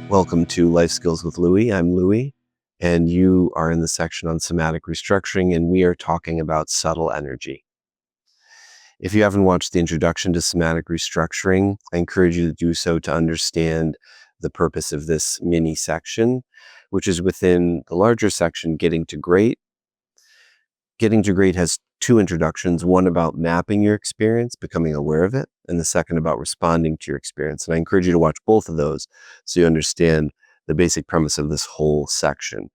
Welcome to Life Skills with Louie. I'm Louie, and you are in the section on somatic restructuring, and we are talking about subtle energy. If you haven't watched the introduction to somatic restructuring, I encourage you to do so to understand the purpose of this mini section, which is within the larger section, Getting to Great. Getting to Great has two introductions, one about mapping your experience, becoming aware of it, and the second about responding to your experience. And I encourage you to watch both of those so you understand the basic premise of this whole section,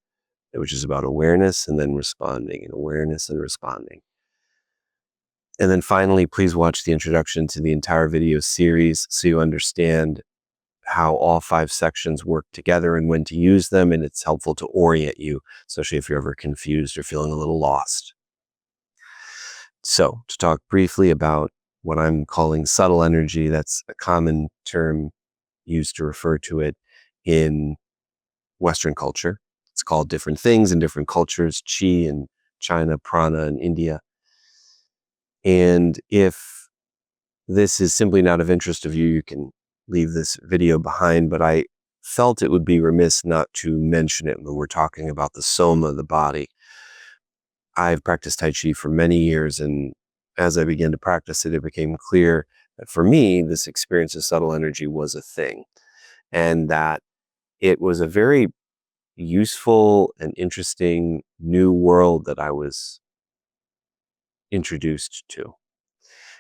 which is about awareness and then responding, and awareness and responding. And then finally, please watch the introduction to the entire video series so you understand how all 5 sections work together and when to use them, and it's helpful to orient you, especially if you're ever confused or feeling a little lost. So, to talk briefly about what I'm calling subtle energy, that's a common term used to refer to it in Western culture. It's called different things in different cultures, Qi in China, Prana in India. And if this is simply not of interest of you, you can leave this video behind, but I felt it would be remiss not to mention it when we're talking about the soma, the body. I've practiced Tai Chi for many years, and as I began to practice it, it became clear that for me, this experience of subtle energy was a thing, and that it was a very useful and interesting new world that I was introduced to.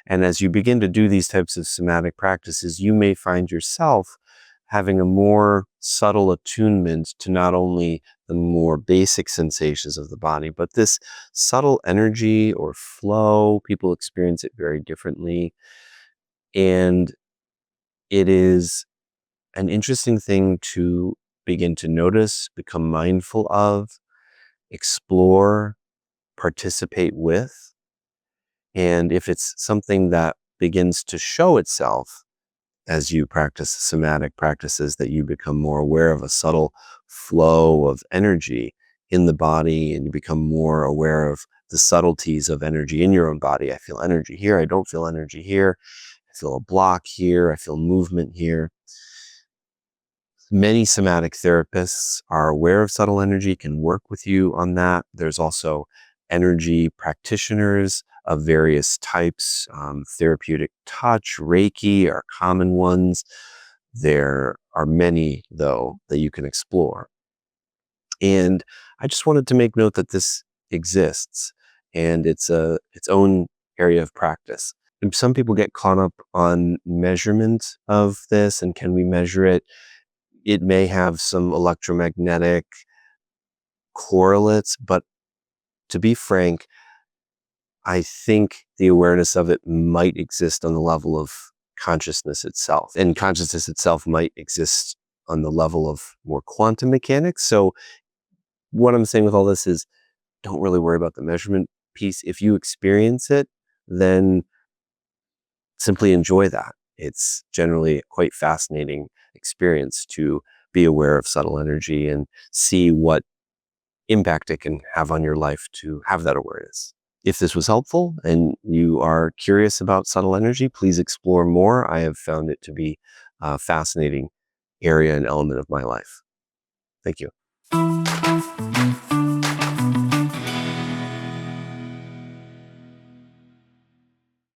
And as you begin to do these types of somatic practices, you may find yourself having a more subtle attunement to not only the more basic sensations of the body, but this subtle energy or flow. People experience it very differently. And it is an interesting thing to begin to notice, become mindful of, explore, participate with. And if it's something that begins to show itself as you practice somatic practices, that you become more aware of a subtle flow of energy in the body, and you become more aware of the subtleties of energy in your own body. I feel energy here. I don't feel energy here. I feel a block here. I feel movement here. Many somatic therapists are aware of subtle energy, can work with you on that. There's also energy practitioners of various types. Therapeutic touch, Reiki are common ones. There are many, though, that you can explore. And I just wanted to make note that this exists, and it's its own area of practice. And some people get caught up on measurement of this, and can we measure it? It may have some electromagnetic correlates, but to be frank, I think the awareness of it might exist on the level of consciousness itself. And consciousness itself might exist on the level of more quantum mechanics. So what I'm saying with all this is, don't really worry about the measurement piece. If you experience it, then simply enjoy that. It's generally a quite fascinating experience to be aware of subtle energy and see what impact it can have on your life to have that awareness. If this was helpful and you are curious about subtle energy, please explore more. I have found it to be a fascinating area and element of my life. Thank you.